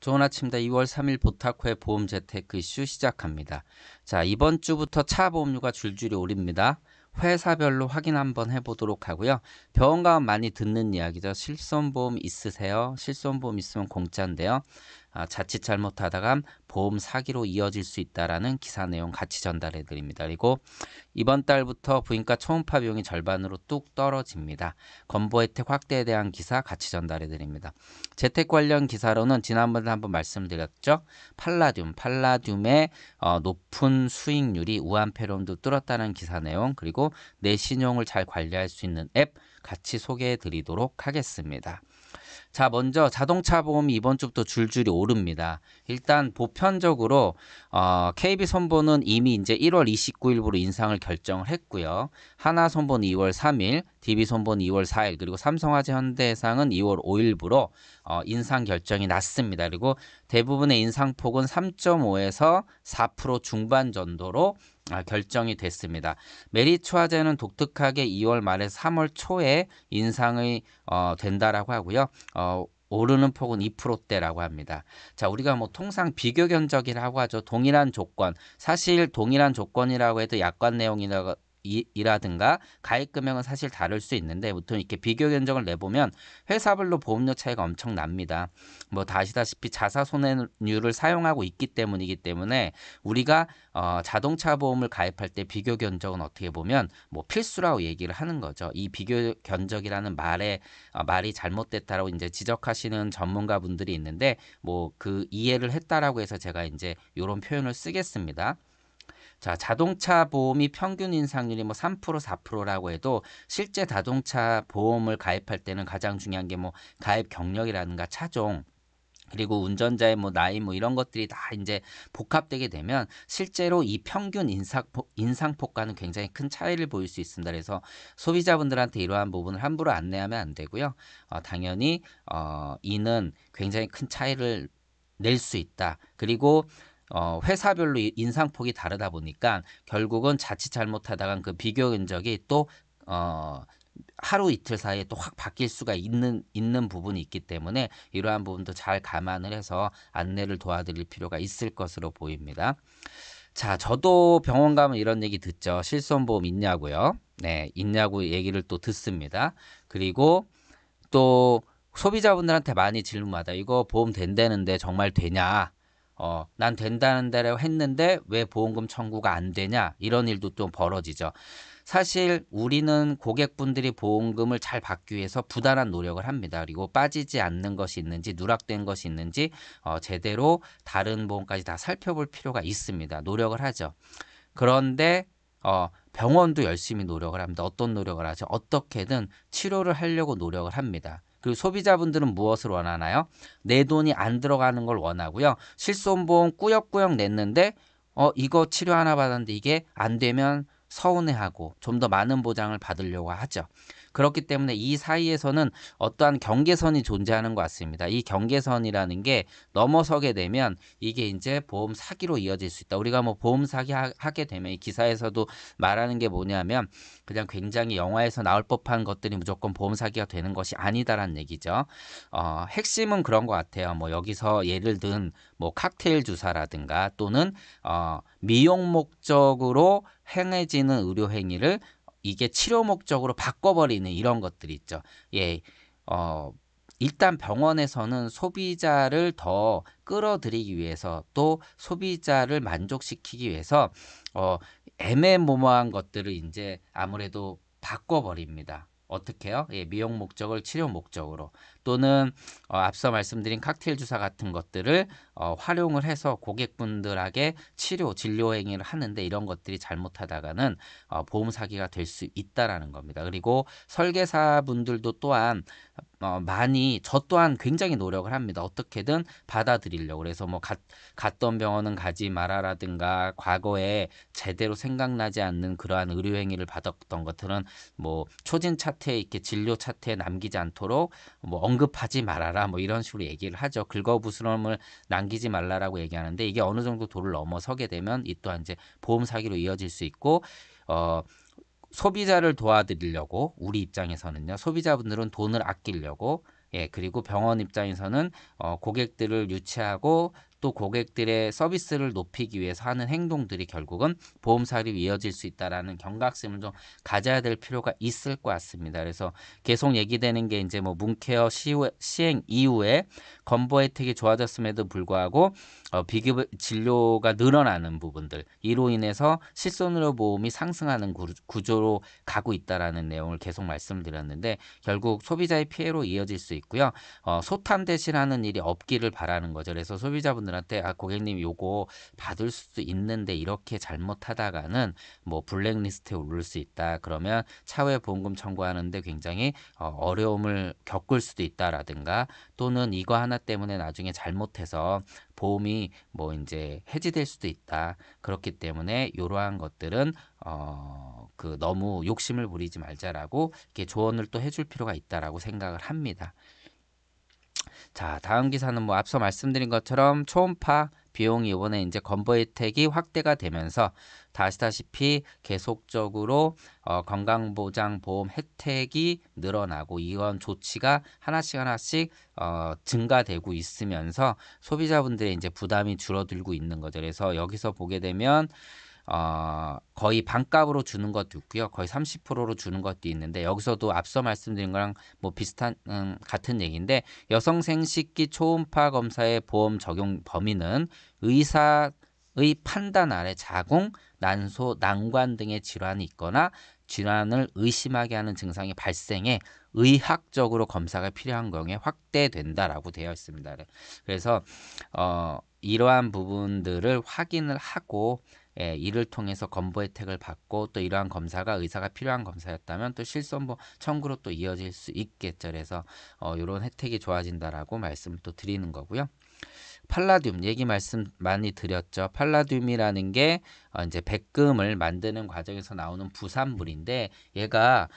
좋은 아침입니다. 2월 3일 보타코의 보험 재테크 이슈 시작합니다. 자, 이번 주부터 차 보험료가 줄줄이 오릅니다. 회사별로 확인 한번 해보도록 하고요. 병원 가면 많이 듣는 이야기죠. 실손보험 있으세요? 실손보험 있으면 공짜인데요. 자칫 잘못하다가 보험 사기로 이어질 수 있다라는 기사 내용 같이 전달해 드립니다. 그리고 이번 달부터 부인과 초음파 비용이 절반으로 뚝 떨어집니다. 건보 혜택 확대에 대한 기사 같이 전달해 드립니다. 재테크 관련 기사로는 지난번에 한번 말씀드렸죠. 팔라듐의 높은 수익률이 우한폐렴도 뚫었다는 기사 내용, 그리고 내 신용을 잘 관리할 수 있는 앱 같이 소개해 드리도록 하겠습니다. 자, 먼저 자동차 보험이 이번 주부터 줄줄이 오릅니다. 일단 보편적으로 KB손보는 이미 이제 1월 29일부로 인상을 결정을 했고요. 하나손보는 2월 3일, DB손보는 2월 4일, 그리고 삼성화재 현대해상은 2월 5일부로 인상 결정이 났습니다. 그리고 대부분의 인상폭은 3.5에서 4% 중반 정도로 결정이 됐습니다. 메리츠화재는 독특하게 2월 말에서 3월 초에 인상이 된다라고 하고요. 오르는 폭은 2%대라고 합니다. 자, 우리가 뭐 통상 비교 견적이라고 하죠. 동일한 조건, 사실 동일한 조건이라고 해도 약관 내용이라든가 가입 금액은 사실 다를 수 있는데, 보통 이렇게 비교 견적을 내보면 회사별로 보험료 차이가 엄청 납니다. 뭐 다 아시다시피 자사 손해율을 사용하고 있기 때문에 우리가 자동차 보험을 가입할 때 비교 견적은 어떻게 보면 뭐 필수라고 얘기를 하는 거죠. 이 비교 견적이라는 말이 잘못됐다라고 이제 지적하시는 전문가분들이 있는데, 뭐 그 이해를 했다라고 해서 제가 이제 이런 표현을 쓰겠습니다. 자, 자동차 보험이 평균 인상률이 뭐 3%, 4%라고 해도 실제 자동차 보험을 가입할 때는 가장 중요한 게 뭐 가입 경력이라든가 차종, 그리고 운전자의 뭐 나이 뭐 이런 것들이 다 이제 복합되게 되면 실제로 이 평균 인상폭과는 굉장히 큰 차이를 보일 수 있습니다. 그래서 소비자분들한테 이러한 부분을 함부로 안내하면 안 되고요. 당연히 이는 굉장히 큰 차이를 낼 수 있다. 그리고 회사별로 인상폭이 다르다 보니까 결국은 자칫 잘못하다간 그 비교 견적이 또 하루 이틀 사이에 또 확 바뀔 수가 있는 부분이 있기 때문에 이러한 부분도 잘 감안을 해서 안내를 도와드릴 필요가 있을 것으로 보입니다. 자, 저도 병원 가면 이런 얘기 듣죠. 실손보험 있냐고요. 네, 있냐고 얘기를 또 듣습니다. 그리고 또 소비자분들한테 많이 질문받아. 이거 보험 된다는데 정말 되냐? 난 된다는 대로 했는데 왜 보험금 청구가 안 되냐? 이런 일도 좀 벌어지죠. 사실 우리는 고객분들이 보험금을 잘 받기 위해서 부단한 노력을 합니다. 그리고 빠지지 않는 것이 있는지, 누락된 것이 있는지 제대로 다른 보험까지 다 살펴볼 필요가 있습니다. 노력을 하죠. 그런데 병원도 열심히 노력을 합니다. 어떤 노력을 하죠? 어떻게든 치료를 하려고 노력을 합니다. 그리고 소비자분들은 무엇을 원하나요? 내 돈이 안 들어가는 걸 원하고요. 실손보험 꾸역꾸역 냈는데 이거 치료 하나 받았는데 이게 안 되면 서운해하고 좀 더 많은 보장을 받으려고 하죠. 그렇기 때문에 이 사이에서는 어떠한 경계선이 존재하는 것 같습니다. 이 경계선이라는 게 넘어서게 되면 이게 이제 보험 사기로 이어질 수 있다. 우리가 뭐 보험 사기 하게 되면 이 기사에서도 말하는 게 뭐냐면 그냥 굉장히 영화에서 나올 법한 것들이 무조건 보험 사기가 되는 것이 아니다라는 얘기죠. 핵심은 그런 것 같아요. 뭐 여기서 예를 든 뭐 칵테일 주사라든가 또는 미용 목적으로 행해지는 의료 행위를 이게 치료 목적으로 바꿔버리는 이런 것들이 있죠. 예, 일단 병원에서는 소비자를 더 끌어들이기 위해서 또 소비자를 만족시키기 위해서 애매모호한 것들을 이제 아무래도 바꿔버립니다. 어떻게요? 예, 미용 목적을 치료 목적으로 또는 앞서 말씀드린 칵테일 주사 같은 것들을 활용을 해서 고객분들에게 진료 행위를 하는데 이런 것들이 잘못하다가는 보험 사기가 될 수 있다라는 겁니다. 그리고 설계사분들도 또한 저 또한 굉장히 노력을 합니다. 어떻게든 받아들이려고. 그래서 뭐 갔던 병원은 가지 마라라든가 과거에 제대로 생각나지 않는 그러한 의료행위를 받았던 것들은 뭐 초진 차트에 이렇게 진료 차트에 남기지 않도록 뭐 언급하지 말아라 뭐 이런 식으로 얘기를 하죠. 긁어부스럼을 남기지 말라라고 얘기하는데 이게 어느 정도 도를 넘어서게 되면 이 또한 이제 보험 사기로 이어질 수 있고 소비자를 도와드리려고 우리 입장에서는요. 소비자분들은 돈을 아끼려고 예, 그리고 병원 입장에서는 고객들을 유치하고 또 고객들의 서비스를 높이기 위해서 하는 행동들이 결국은 보험 사례로 이어질 수 있다라는 경각심을 좀 가져야 될 필요가 있을 것 같습니다. 그래서 계속 얘기되는 게 이제 뭐 문케어 시행 이후에 건보 혜택이 좋아졌음에도 불구하고 비급 진료가 늘어나는 부분들, 이로 인해서 실손의료 보험이 상승하는 구조로 가고 있다라는 내용을 계속 말씀드렸는데, 결국 소비자의 피해로 이어질 수 있고요. 소탐 대신하는 일이 없기를 바라는 거죠. 그래서 소비자분들한테 고객님 요거 받을 수도 있는데 이렇게 잘못하다가는 뭐 블랙리스트에 오를 수 있다. 그러면 차후에 보험금 청구하는데 굉장히 어려움을 겪을 수도 있다라든가, 또는 이거 하나 때문에 나중에 잘못해서 보험이 뭐 이제 해지될 수도 있다. 그렇기 때문에 이러한 것들은 너무 욕심을 부리지 말자라고 이렇게 조언을 또 해줄 필요가 있다라고 생각을 합니다. 자, 다음 기사는 뭐 앞서 말씀드린 것처럼 초음파 비용이 이번에 이제 건보 혜택이 확대가 되면서 아시다시피 계속적으로 건강보장보험 혜택이 늘어나고 이런 조치가 하나씩 증가되고 있으면서 소비자분들의 이제 부담이 줄어들고 있는 거죠. 그래서 여기서 보게 되면 거의 반값으로 주는 것도 있고요. 거의 30%로 주는 것도 있는데, 여기서도 앞서 말씀드린 거랑 뭐 비슷한 같은 얘기인데, 여성 생식기 초음파 검사의 보험 적용 범위는 의사의 판단 아래 자궁, 난소, 난관 등의 질환이 있거나 질환을 의심하게 하는 증상이 발생해 의학적으로 검사가 필요한 경우에 확대된다라고 되어 있습니다. 그래서 이러한 부분들을 확인을 하고, 예, 이를 통해서 건보 혜택을 받고 또 이러한 검사가 의사가 필요한 검사였다면 또 실손보 청구로 또 이어질 수 있겠죠. 그래서 이런 혜택이 좋아진다라고 말씀을 또 드리는 거고요. 팔라듐 얘기 말씀 많이 드렸죠. 팔라듐이라는 게 이제 백금을 만드는 과정에서 나오는 부산물인데, 얘가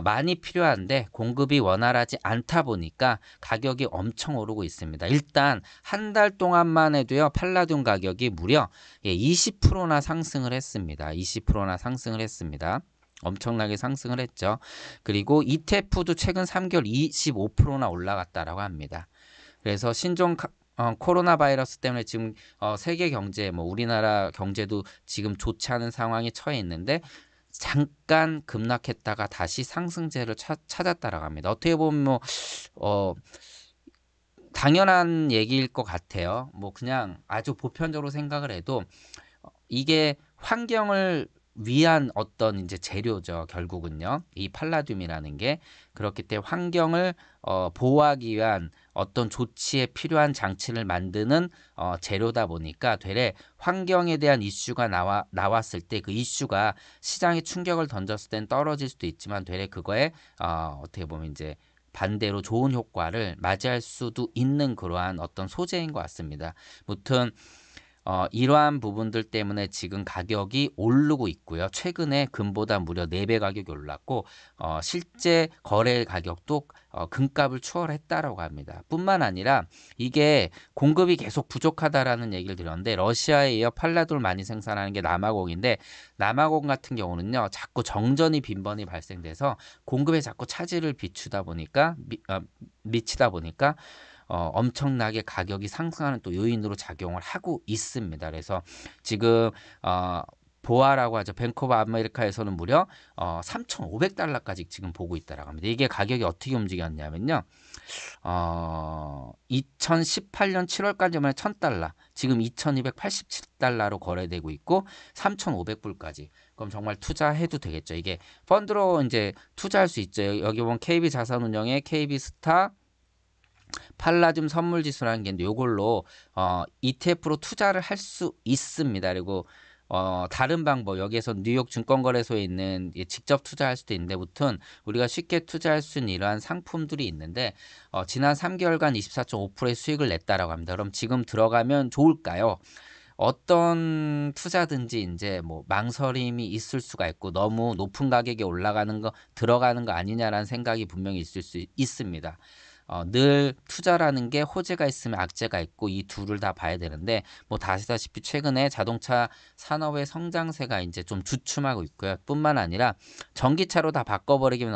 많이 필요한데 공급이 원활하지 않다 보니까 가격이 엄청 오르고 있습니다. 일단 한 달 동안만 해도요, 팔라듐 가격이 무려 20%나 상승을 했습니다. 20%나 상승을 했습니다. 엄청나게 상승을 했죠. 그리고 ETF도 최근 3개월 25%나 올라갔다라고 합니다. 그래서 신종 코로나 바이러스 때문에 지금 세계 경제, 뭐 우리나라 경제도 지금 좋지 않은 상황에 처해 있는데, 잠깐 급락했다가 다시 상승세를 찾았다라고 합니다. 어떻게 보면 뭐 당연한 얘기일 것 같아요. 뭐 그냥 아주 보편적으로 생각을 해도 이게 환경을 위한 어떤 이제 재료죠. 결국은요, 이 팔라듐이라는 게. 그렇기 때문에 환경을 보호하기 위한 어떤 조치에 필요한 장치를 만드는 재료다 보니까 되레 환경에 대한 이슈가 나왔을 때 그 이슈가 시장에 충격을 던졌을 땐 떨어질 수도 있지만 되레 그거에 어떻게 보면 이제 반대로 좋은 효과를 맞이할 수도 있는 그러한 어떤 소재인 것 같습니다. 무튼 이러한 부분들 때문에 지금 가격이 오르고 있고요. 최근에 금보다 무려 4배 가격이 올랐고 실제 거래 가격도 금값을 추월했다라고 합니다. 뿐만 아니라 이게 공급이 계속 부족하다라는 얘기를 들었는데, 러시아에 이어 팔라듐 많이 생산하는 게 남아공인데, 남아공 같은 경우는요, 자꾸 정전이 빈번히 발생돼서 공급에 자꾸 차질을 미치다 보니까 엄청나게 가격이 상승하는 또 요인으로 작용을 하고 있습니다. 그래서 지금 보아라고 하죠. 뱅크 오브 아메리카에서는 무려 3,500달러까지 지금 보고 있다라고 합니다. 이게 가격이 어떻게 움직였냐면요. 2018년 7월까지만 1,000달러, 지금 2,287달러로 거래되고 있고 3,500불까지. 그럼 정말 투자해도 되겠죠. 이게 펀드로 이제 투자할 수 있죠. 여기 보면 KB 자산운용의 KB스타 팔라듐 선물지수라는 게 있는데, 이걸로 ETF로 투자를 할 수 있습니다. 그리고 다른 방법, 여기에서 뉴욕 증권거래소에 있는 직접 투자할 수도 있는데, 무튼 우리가 쉽게 투자할 수 있는 이러한 상품들이 있는데, 지난 3개월간 24.5%의 수익을 냈다라고 합니다. 그럼 지금 들어가면 좋을까요? 어떤 투자든지 이제 뭐 망설임이 있을 수가 있고, 너무 높은 가격에 올라가는 거 들어가는 거 아니냐라는 생각이 분명히 있을 수 있습니다. 늘 투자라는 게 호재가 있으면 악재가 있고 이 둘을 다 봐야 되는데, 뭐 아시다시피 최근에 자동차 산업의 성장세가 이제 좀 주춤하고 있고요. 뿐만 아니라 전기차로 다 바꿔버리면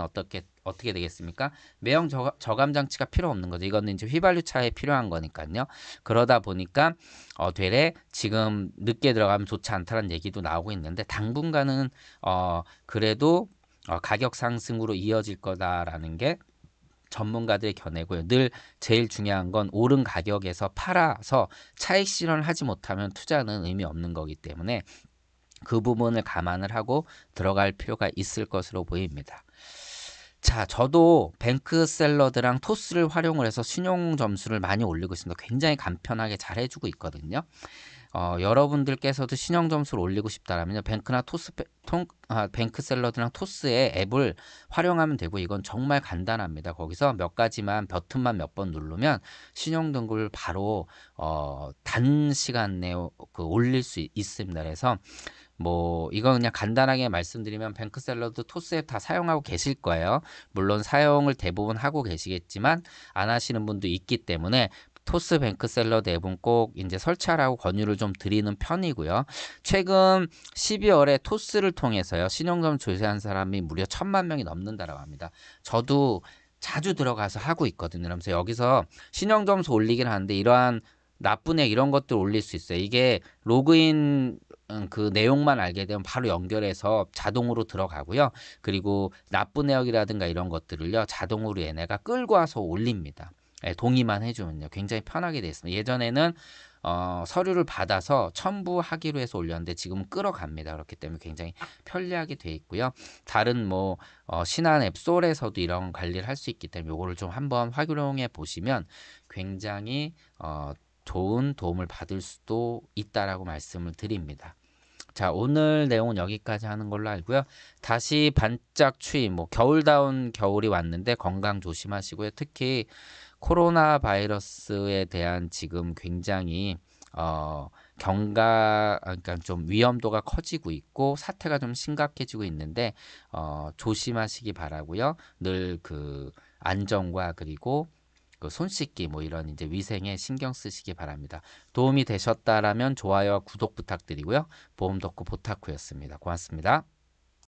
어떻게 되겠습니까? 매형 저감 장치가 필요 없는 거죠. 이거는 이제 휘발유 차에 필요한 거니까요. 그러다 보니까 되레 지금 늦게 들어가면 좋지 않다는 얘기도 나오고 있는데 당분간은 그래도 가격 상승으로 이어질 거다라는 게 전문가들의 견해고요. 늘 제일 중요한 건 오른 가격에서 팔아서 차익 실현을 하지 못하면 투자는 의미 없는 거기 때문에 그 부분을 감안을 하고 들어갈 필요가 있을 것으로 보입니다. 자, 저도 뱅크샐러드랑 토스를 활용을 해서 신용 점수를 많이 올리고 있습니다. 굉장히 간편하게 잘 해주고 있거든요. 여러분들께서도 신용 점수를 올리고 싶다라면요. 뱅크샐러드랑 토스의 앱을 활용하면 되고 이건 정말 간단합니다. 거기서 몇 가지만 버튼만 몇 번 누르면 신용 등급을 바로 단시간 내에 올릴 수 있습니다. 그래서 뭐 이거 그냥 간단하게 말씀드리면 뱅크샐러드 토스앱 다 사용하고 계실 거예요. 물론 사용을 대부분 하고 계시겠지만 안 하시는 분도 있기 때문에 토스 뱅크샐러드 앱은 꼭 이제 설치하라고 권유를 좀 드리는 편이고요. 최근 12월에 토스를 통해서요. 신용점 조회한 사람이 무려 1,000만 명이 넘는다라고 합니다. 저도 자주 들어가서 하고 있거든요. 그러면서 여기서 신용점수 올리긴 하는데 이러한 나쁜 애 이런 것들 올릴 수 있어요. 이게 로그인 그 내용만 알게 되면 바로 연결해서 자동으로 들어가고요. 그리고 나쁜 내역이라든가 이런 것들을요. 자동으로 얘네가 끌고 와서 올립니다. 예, 동의만 해주면요. 굉장히 편하게 되어 있습니다. 예전에는 서류를 받아서 첨부하기로 해서 올렸는데 지금 끌어갑니다. 그렇기 때문에 굉장히 편리하게 되어 있고요. 다른 뭐 신한 앱 솔에서도 이런 관리를 할 수 있기 때문에 이거를 좀 한번 활용해 보시면 굉장히 좋은 도움을 받을 수도 있다라고 말씀을 드립니다. 자, 오늘 내용은 여기까지 하는 걸로 알고요. 다시 반짝 추위, 뭐 겨울다운 겨울이 왔는데 건강 조심하시고요. 특히 코로나 바이러스에 대한 지금 굉장히 그러니까 좀 위험도가 커지고 있고 사태가 좀 심각해지고 있는데 조심하시기 바라고요. 늘 그 안전과 그리고 그 손 씻기 뭐 이런 이제 위생에 신경 쓰시기 바랍니다. 도움이 되셨다라면 좋아요와 구독 부탁드리고요. 보험 덕후 보타쿠였습니다. 고맙습니다.